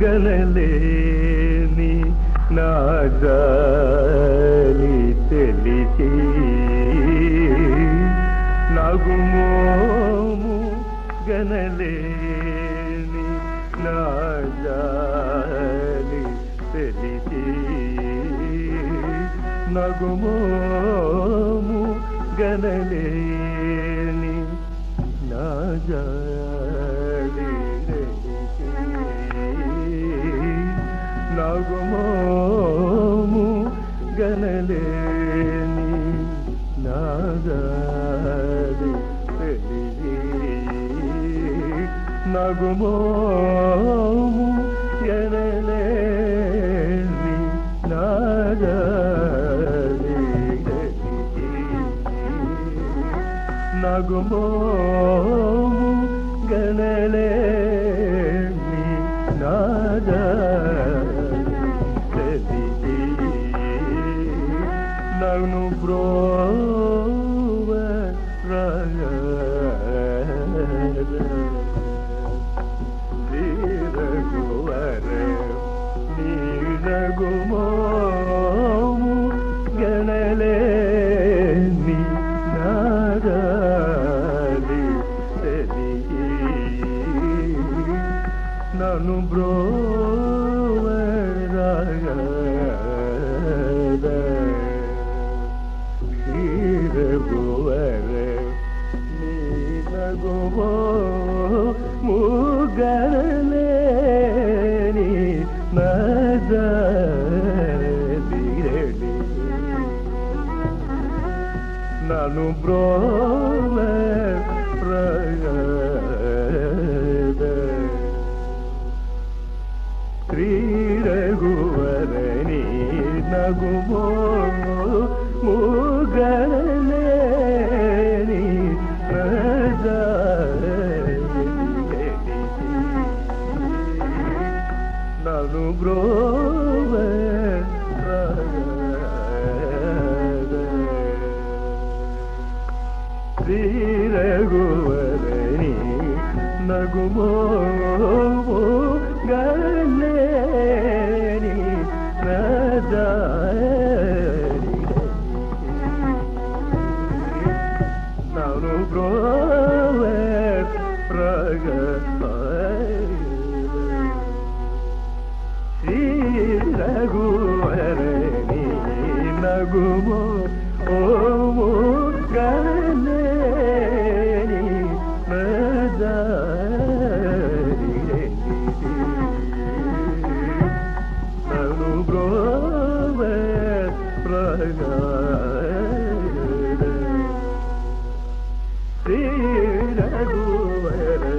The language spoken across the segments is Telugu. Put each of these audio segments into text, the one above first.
గనలేని నాజాలి తెలిసి నగుమోము గనలేని నాజాలి తెలిసి నగుమోము గనలేని నాజాలి తెలిసి నగుమోము గనలేని నాజాలి తెలిసి నగుమోము గనలేని నాజాలి తెలిసి నగుమోము గనలేని నాజాలి తెలిసి నన్ను బ్రోవ నీరగుమోము గనలేని నాజాలి తెలిసి నన్ను బ్రోవరాగద నీరగువర నీరగుమోము గనలేని నాజాలి నన్ను బ్రోవరాగద శ్రీ రఘువరని నగుమోము గనలేని నాజాలి నన్ను బ్రోవరాగద శ్రీ రఘువరని నగుమోము గనలేని నాజాలి నన్ను బ్రోవరాగద శ్రీ రఘువరని నగుమోము గనలేని నాజాలి నన్ను బ్రోవరాగద శ్రీ రఘువరని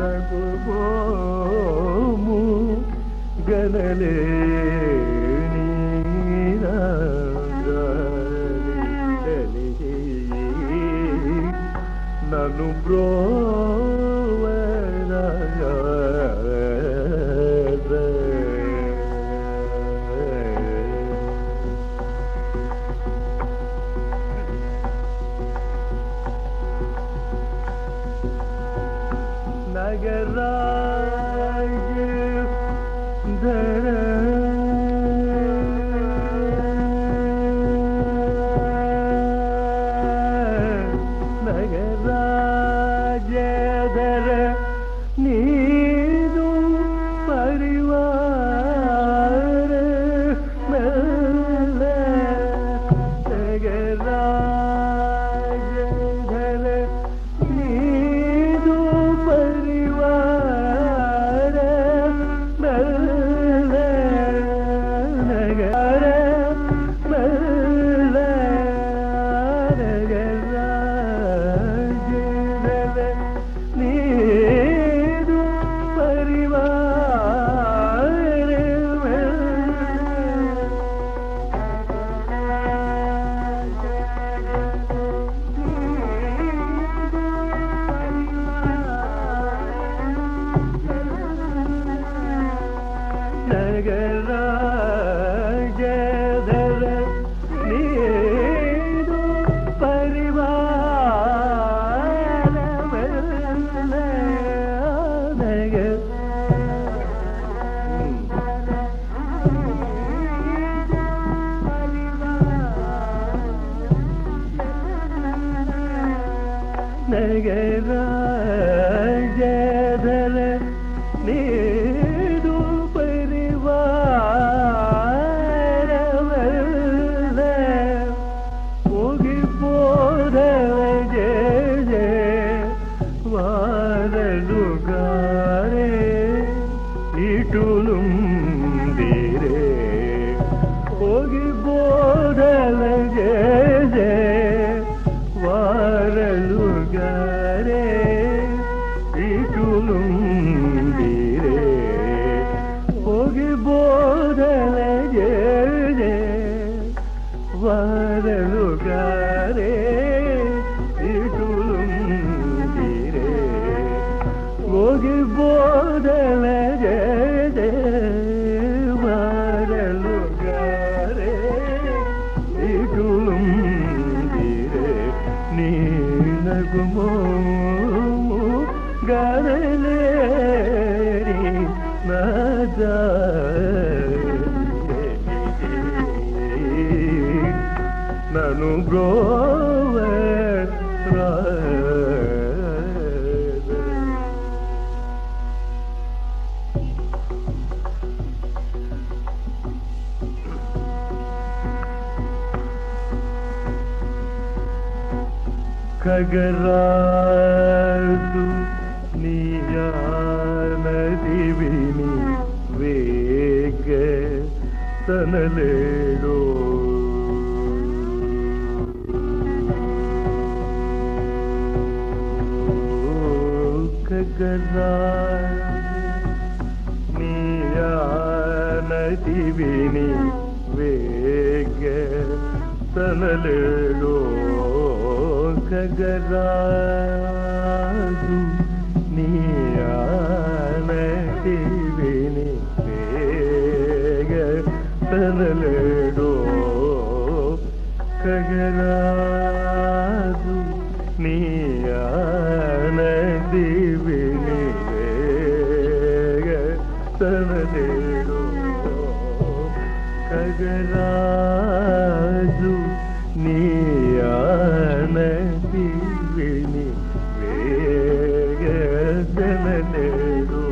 నగుమోము గనలేని నాజాలి తెలిసి నన్ను బ్రోవరాగద నగరాజ ధర నగరాజ ఇటులుందిరే ಹೋಗಿ ಬೋಧಲಗೆ ವಾರಲುಗಾರೆ ಇಟುಲುಂದಿರೆ ಹೋಗಿ ಬೋಧಲಗೆ ವಾರಲುಗಾರೆ ಇಟುಲುಂದಿರೆ ಹೋಗಿ ಬೋಧಲಗೆ ವಾರಲುಗಾರೆ ಇಟುಲುಂದಿರೆ ನೀನಗುಮೋ ಗರಲೇರಿ ನಜ ನನು ಬ್ರೋವ ಖಗರಾದು ನೀಯಾನದಿವಿನಿ ವೇಗ ತನಲೇಡೋ ಖಗರಾದು ನೀಯಾನದಿವಿನಿ ವೇಗ ತನಲೇಡೋ ಖಗರಾದು ನೀಯಾನದಿವಿನಿ ಬೇಗ ತನಲೇಡೋ ಖಗರಾದು ನೀಯಾನದಿವಿನಿ ಬೇಗ ತನಲೇಡೋ ಖಗರಾದು ನೀಯಾನದಿವಿನಿ ವೇಗ ತನಲೇಡೋ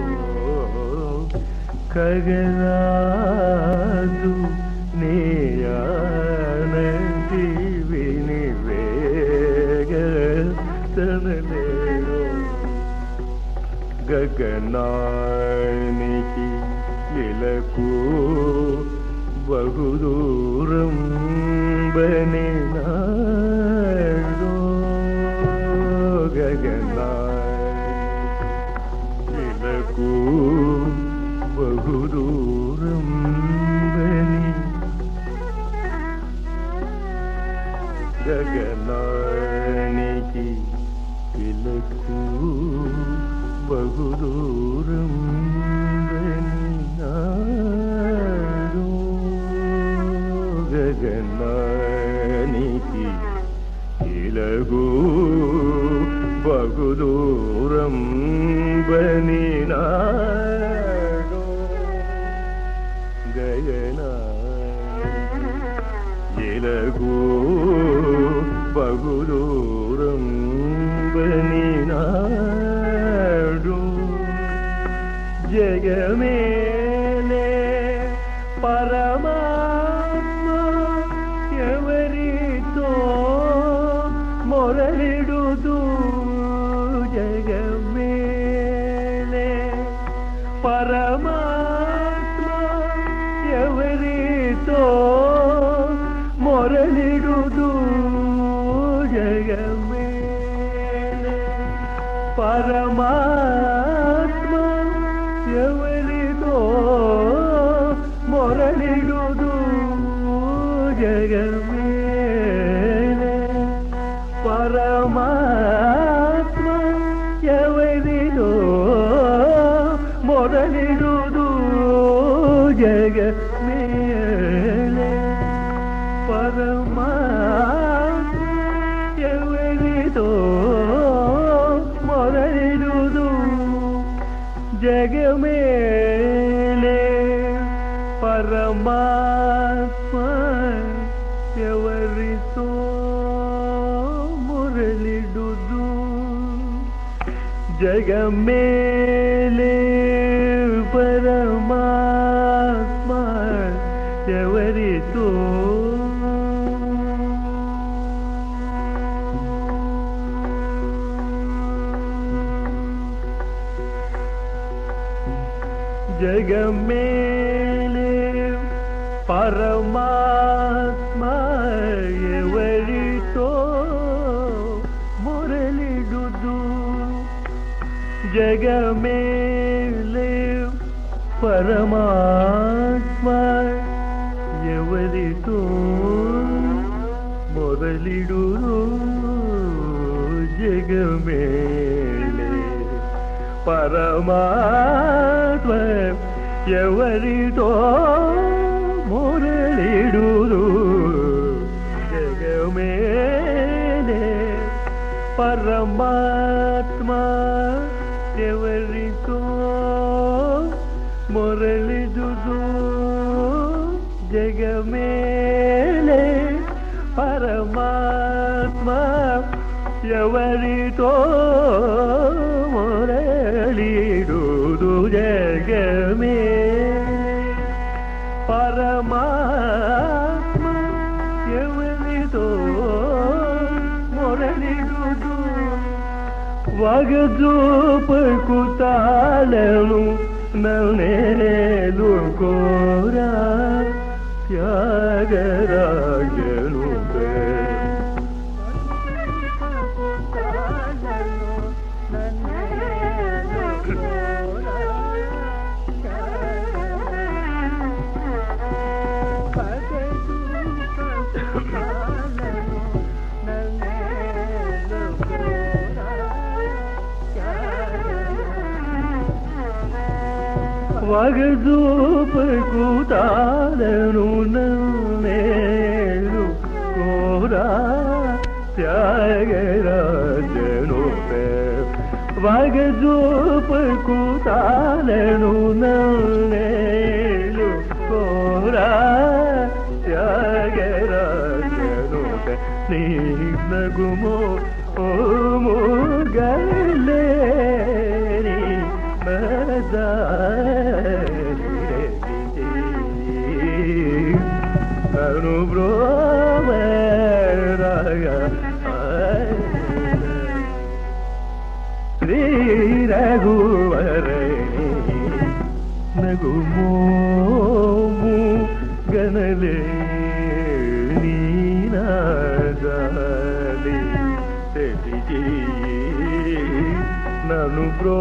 ಖಗರಾದು ನೀಯಾನದಿವಿನಿ ವೇಗ ತನಲೇಡೋ గగనానికి ఇలకు బహుదూరం బనినాడో గగనానికి బహుదూరం బని గగనానికి ఇలకు బహుదూరం బనినాడో గగనానికి ఇలగు బహుదూరం బనినాడో గగనా ఇలగు బహుదూరం బనినాడో జగమేలే పరమాత్మ ఎవరితో మొరలిడుదు జగమేలే పరమాత్మ ఎవరితో మొరలిడుదు జగమేలే పరమాత్మ ఎవరితో మొరలిడుదు జగమేలే పరమాత్మ ఎవరితో మొరలిడుదు జగమేలే పరమాత్మ ఎవరితో మొరలిడుదు జగమేలే పరమాత్మ ఎవరితో మొరలిడుదు జగమేలే పరమాత్మ ఎవరితో ಜಗಮೇಲೆ ಪರಮಾತ್ಮ ಎವರಿತೋ ಮೊರಲಿಡುದು ಜಗಮೇಲೆ ಪರಮಾತ್ಮ ఎవరితో మొదలిడును జగమేలే పరమాత్మ ఎవరితో మొదలిడును జగమేలే పరమాత్మ ఎవరితో మొదలిడును జగమేలే పరమాత్మ ఎవరితో మొరలిడుదు జగమే పరమాత్మ ఎవరితో మొరలిడుదు వగజూపకు తాళను నన్నేలు కోరా త్యాగరాజను వగజూపకు తాళను నన్నేలు కోరా త్యాగరాజను వగజూపకు తాళను నన్నేలు కోరా త్యాగరాజను నీ నగుమో ఓ ముగలే శ్రీ రఘువరణి నగుమోము గనలే నీనాదాలి తెలిగి నను బ్రో